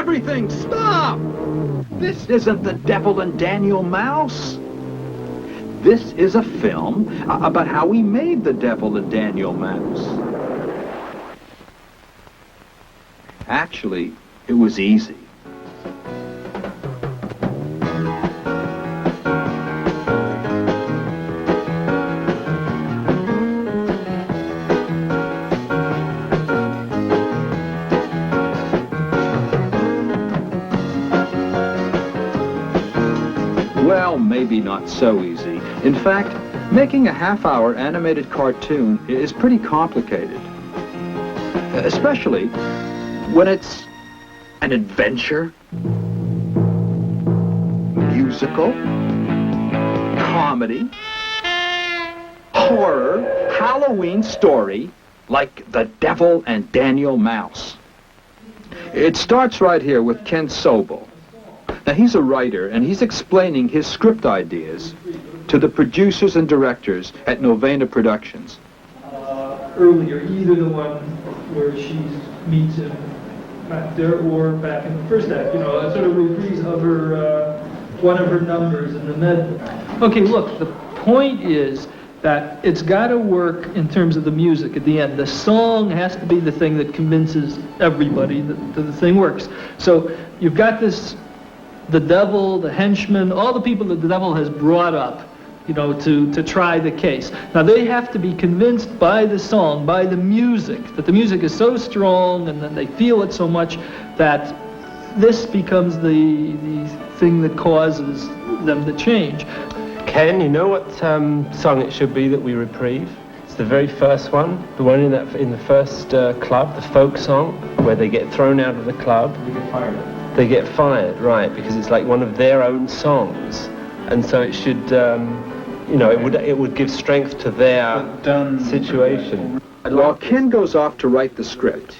everything, stop! This isn't The Devil and Daniel Mouse. This is a film about how we made The Devil and Daniel Mouse. Actually, it was easy. Well, maybe not so easy. In fact, making a half-hour animated cartoon is pretty complicated. Especially when it's an adventure, musical, comedy, horror, Halloween story like The Devil and Daniel Mouse. It starts right here with Ken Sobel. Now, he's a writer, and he's explaining his script ideas to the producers and directors at Nelvana Productions. Earlier, either the one where she meets him back there or back in the first act, you know, a sort of reprise of her, one of her numbers in the medley. Okay, look, the point is that it's got to work in terms of the music at the end. The song has to be the thing that convinces everybody that the thing works. So you've got this, the devil, the henchman, all the people that the devil has brought up, you know, to try the case. Now they have to be convinced by the song, by the music, that the music is so strong and then they feel it so much that this becomes the thing that causes them to change. Ken, you know what song it should be that we reprieve? It's the very first one, the one in the first club, the folk song, where they get thrown out of the club. They get fired. They get fired, right, because it's like one of their own songs. And so it should, you know, it would give strength to their situation. While Ken goes off to write the script,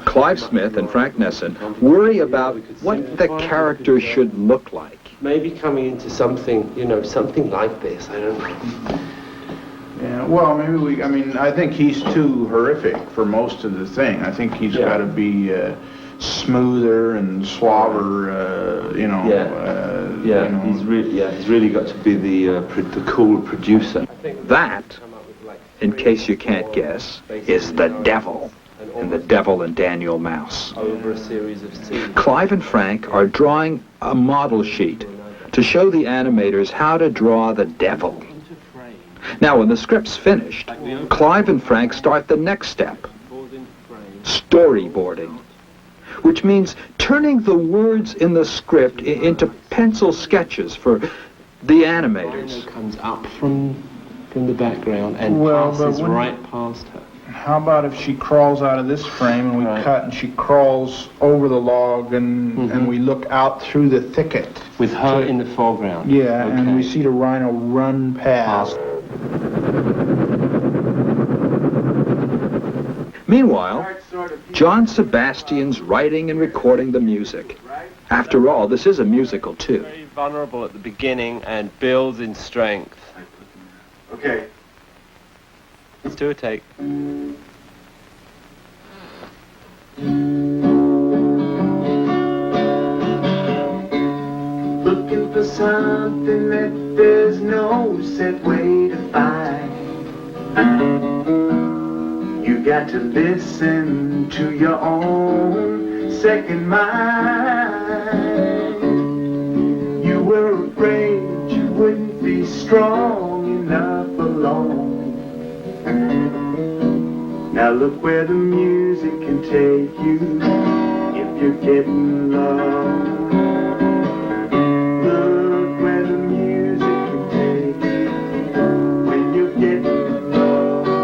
Clive Smith and Frank Nesson worry about what the character should look like. Maybe coming into something, you know, something like this, I don't know. Yeah, well, maybe I think he's too horrific for most of the thing. I think he's got to be smoother and suaver, you know. You know. He's really got to be the cool producer. That, in case you can't guess, is the devil in The Devil and Daniel Mouse. Over a series of scenes. Clive and Frank are drawing a model sheet to show the animators how to draw the devil. Now, when the script's finished, Clive and Frank start the next step, storyboarding, which means turning the words in the script into pencil sketches for the animators. It comes up from the background and passes right past her. How about if she crawls out of this frame and we cut and she crawls over the log and we look out through the thicket? With her in the foreground? Yeah, and we see the rhino run past. Meanwhile, John Sebastian's writing and recording the music. After all, this is a musical too. Very vulnerable at the beginning and builds in strength. Okay. Let's do a take. Looking for something that there's no set way to find. You got to listen to your own second mind. You were afraid you wouldn't be strong enough alone. Now look where the music can take you if you're getting lost. Look where the music can take you when you're getting lost.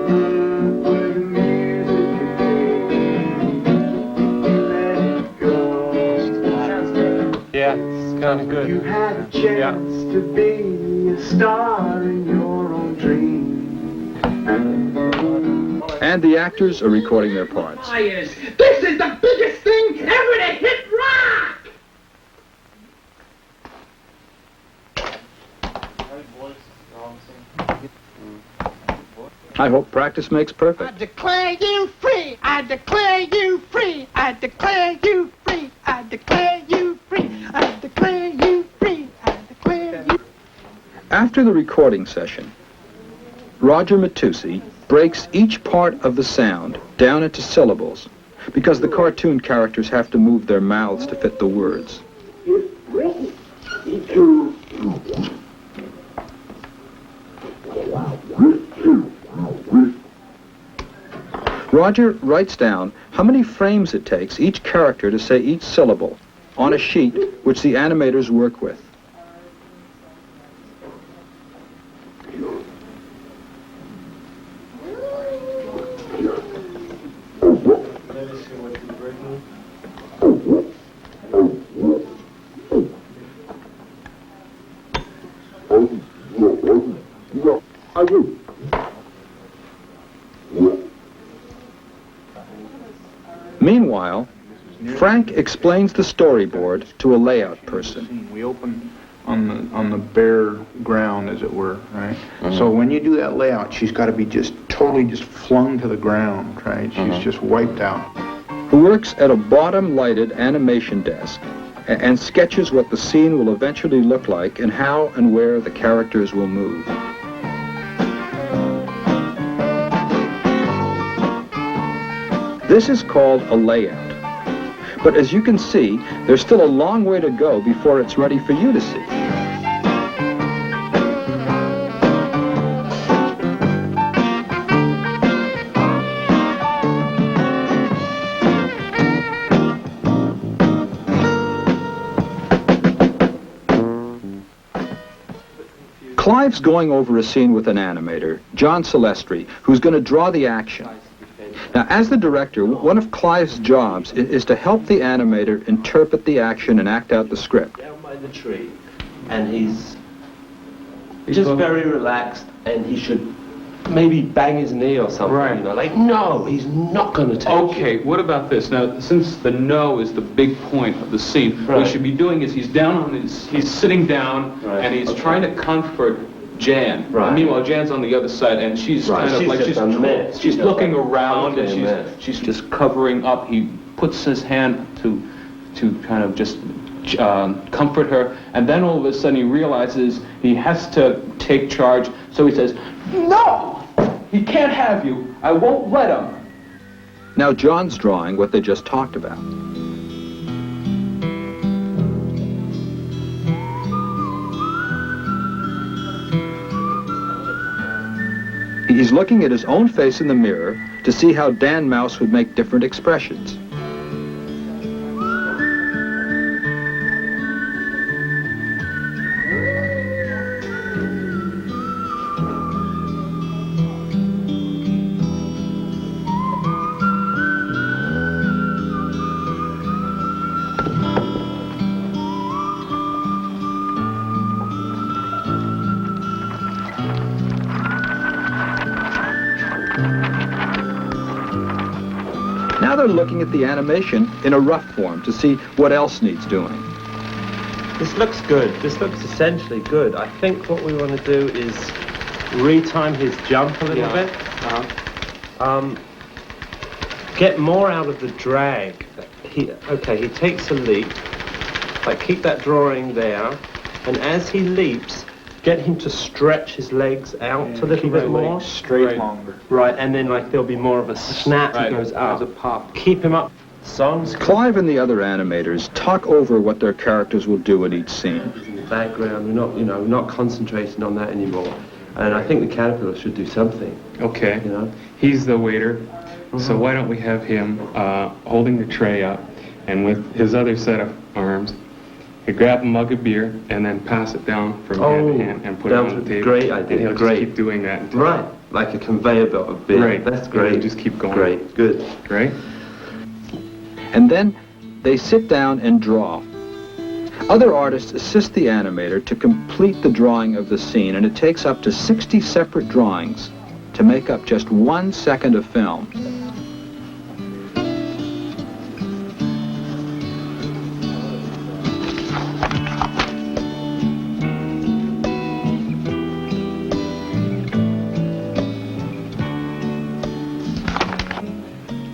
Look where the music can take you if you let it go. Yeah, it's kind of good. You had a chance to be a star in your own dream. And the actors are recording their parts. This is the biggest thing ever to hit rock! I hope practice makes perfect. I declare you free! free. I declare you free. I declare you free. I declare you free. I declare you free. I declare you. After the recording session, Roger Matussi breaks each part of the sound down into syllables because the cartoon characters have to move their mouths to fit the words. Roger writes down how many frames it takes each character to say each syllable on a sheet which the animators work with. Meanwhile, Frank explains the storyboard to a layout person. We open on the bare ground, as it were, right? So when you do that layout, she's got to be just totally just flung to the ground, right? She's just wiped out. Who works at a bottom-lighted animation desk and sketches what the scene will eventually look like and how and where the characters will move. This is called a layout. But as you can see, there's still a long way to go before it's ready for you to see. Clive's going over a scene with an animator, John Silvestri, who's going to draw the action. Now, as the director, one of Clive's jobs is to help the animator interpret the action and act out the script. Down by the tree, and he's just very relaxed, and he should maybe bang his knee or something. Right. You know, like, no, he's not going to take Okay, what about this? Now, since the no is the big point of the scene, what Right. he should be doing is he's sitting down, Right. and he's trying to comfort Jan. Right. Meanwhile, Jan's on the other side, and she's Right, kind of she's like just a mess. she's She's looking a around, and fucking mess. she's just covering up. He puts his hand to kind of just comfort her, and then all of a sudden he realizes he has to take charge. So he says, "No, he can't have you. I won't let him." Now, John's drawing what they just talked about. He's looking at his own face in the mirror to see how Dan Mouse would make different expressions. Now they're looking at the animation in a rough form to see what else needs doing. This looks good. This looks essentially good. I think what we want to do is retime his jump a little bit. Get more out of the drag. He takes a leap. Like, keep that drawing there. And as he leaps, get him to stretch his legs out a little bit more. Straight Right. longer. Right, and then like there'll be more of a snap Right, that goes up. there's a pop. Keep him up. Songs Clive and the other animators talk over what their characters will do in each scene. in the background. We're not concentrating on that anymore. And I think the caterpillar should do something. Okay, You know. he's the waiter, so why don't we have him holding the tray up, and with his other set of arms, he grab a mug of beer and then pass it down from hand to hand and put it that on was the a table. great idea. And he'll Great. just keep doing that. Until, Right, like a conveyor belt of beer. Right. That's And great. then just keep going. Great, good. Right? And then they sit down and draw. Other artists assist the animator to complete the drawing of the scene, and it takes up to 60 separate drawings to make up just 1 second of film.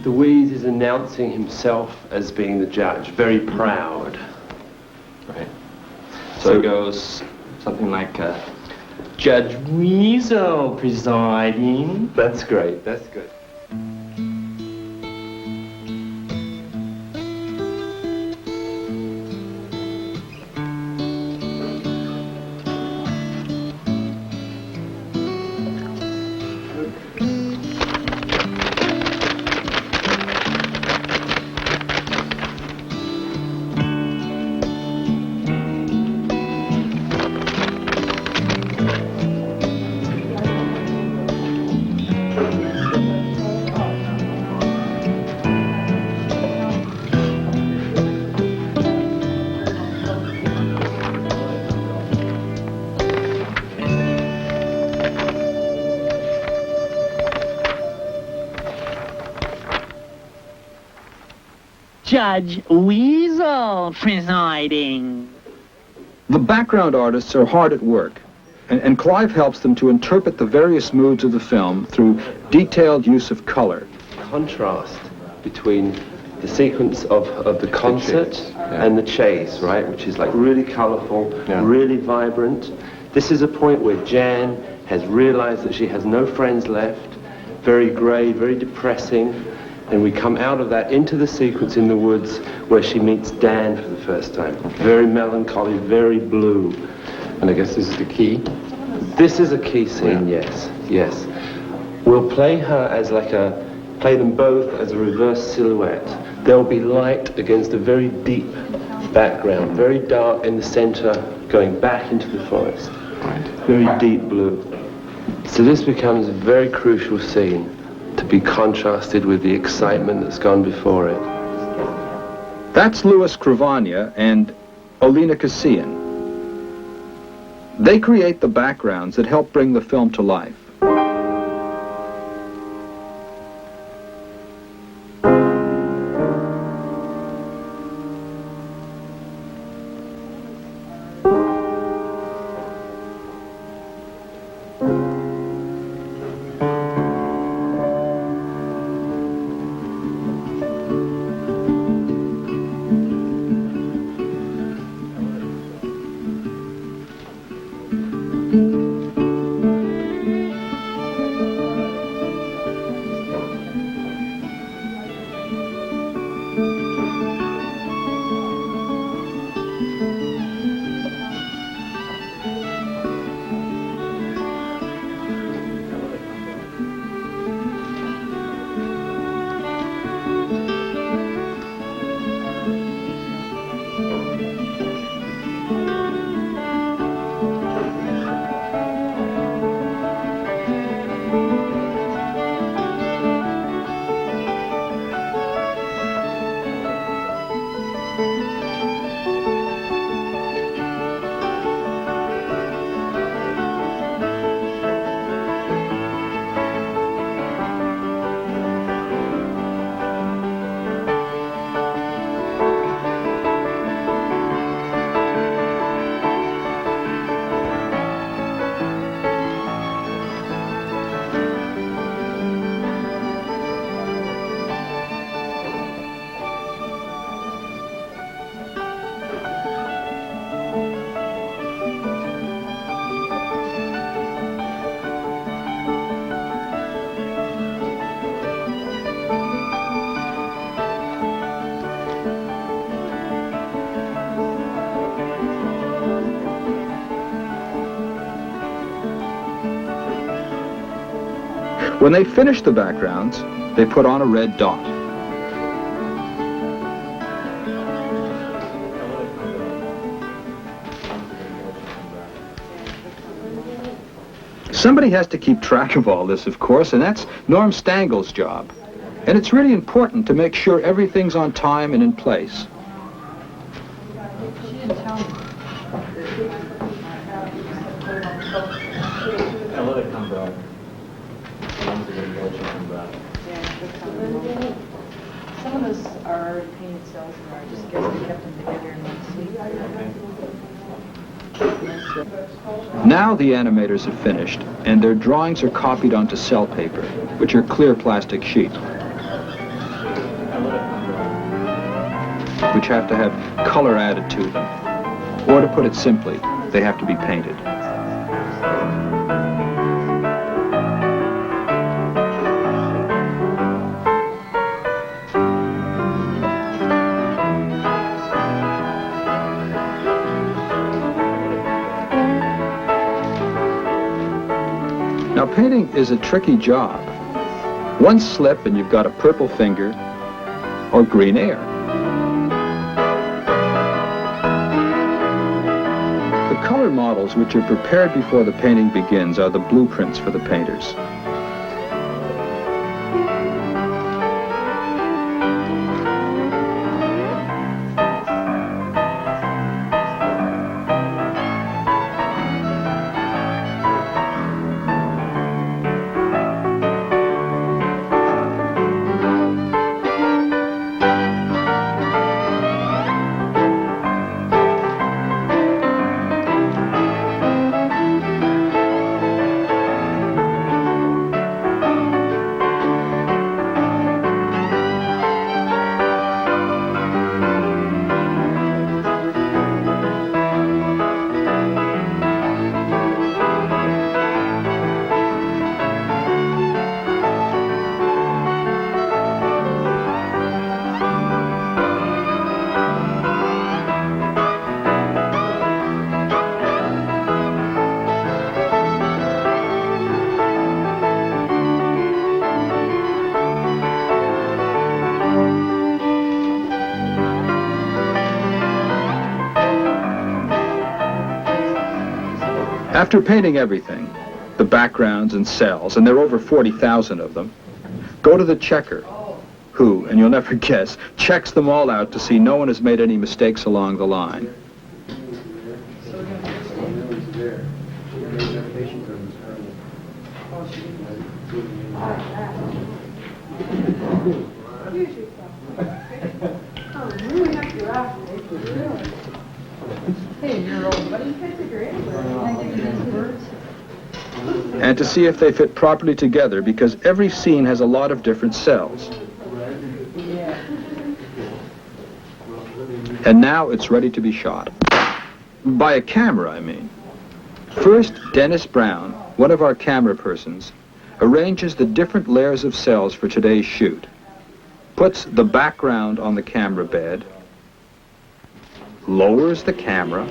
The announcing himself as being the judge, very proud. Right. So it goes something like, Judge Weasel presiding. That's great, that's good. Judge Weasel presiding. The background artists are hard at work, and Clive helps them to interpret the various moods of the film through detailed use of color. Contrast between the sequence of the concert and the chase, right, which is like really colorful, really vibrant. This is a point where Jan has realized that she has no friends left, very gray, very depressing, and we come out of that into the sequence in the woods where she meets Dan for the first time. Very melancholy, very blue. And I guess this is the key? This is a key scene, yes, yes. We'll play her as play them both as a reverse silhouette. There'll be light against a very deep background, very dark in the center, going back into the forest. Right. Very deep blue. So this becomes a very crucial scene to be contrasted with the excitement that's gone before it. That's Louis Cravagna and Olena Cassian. They create the backgrounds that help bring the film to life. When they finish the backgrounds, they put on a red dot. Somebody has to keep track of all this, of course, and that's Norm Stangel's job. And it's really important to make sure everything's on time and in place. Some of those are painted cells and I just guess we kept them together in one suite. Now the animators have finished, and their drawings are copied onto cell paper, which are clear plastic sheets. which have to have color added to them. Or to put it simply, they have to be painted. Now, painting is a tricky job. One slip and you've got a purple finger or green air. The color models which are prepared before the painting begins are the blueprints for the painters. After painting everything, the backgrounds and cells, and there are over 40,000 of them, go to the checker, who, and you'll never guess, checks them all out to see no one has made any mistakes along the line. And to see if they fit properly together, because every scene has a lot of different cells. And now it's ready to be shot. By a camera, I mean. First, Dennis Brown, one of our camera persons, arranges the different layers of cells for today's shoot, puts the background on the camera bed, lowers the camera,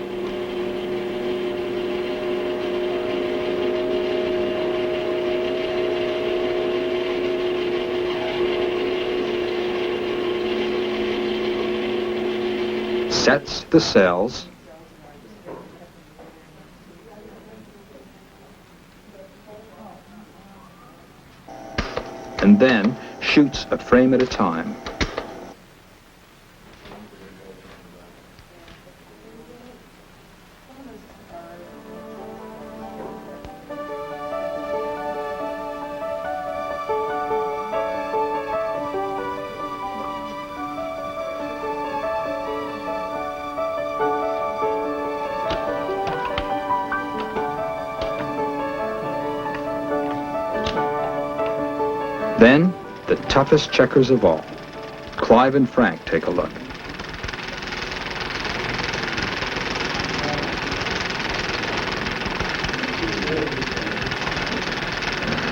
sets the cells, and then shoots a frame at a time. Then, the toughest checkers of all. Clive and Frank take a look.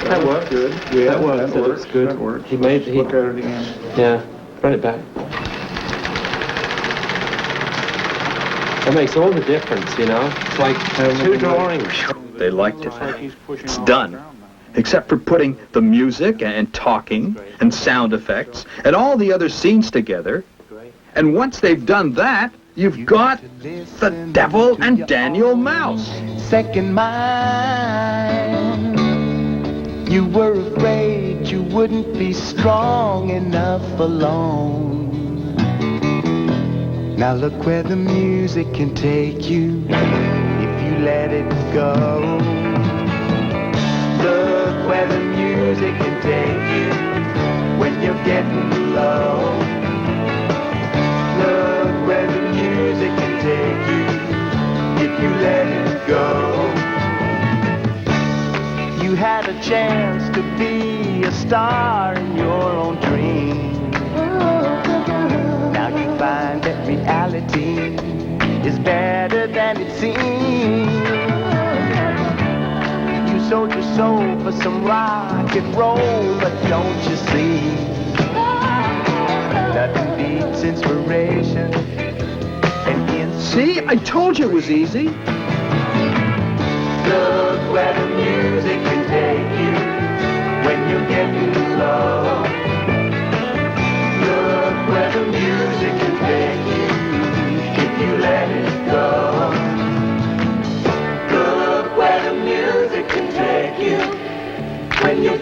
That works. Good. Yeah, that works. That looks good. That works. He made. Look at it again. Yeah. Run it back. That makes all the difference, you know. It's like two drawings. They liked it. Looks like he's pushing It's off done. the ground now. Except for putting the music and talking and sound effects and all the other scenes together. And once they've done that, you've got the Devil and Daniel Mouse. Second mind, you were afraid you wouldn't be strong enough alone. Now look where the music can take you if you let it go. Look where the music can take you when you're getting low. Look where the music can take you if you let it go. You had a chance to be a star in your own dream. Now you find that reality is better than it seems. You sold your soul for some rock and roll, but don't you see? Nothing beats inspiration and See, I told you it was easy. Look where the music can take you when you're getting low. Look where the music can take you if you let it go. Look where the music can take you when you're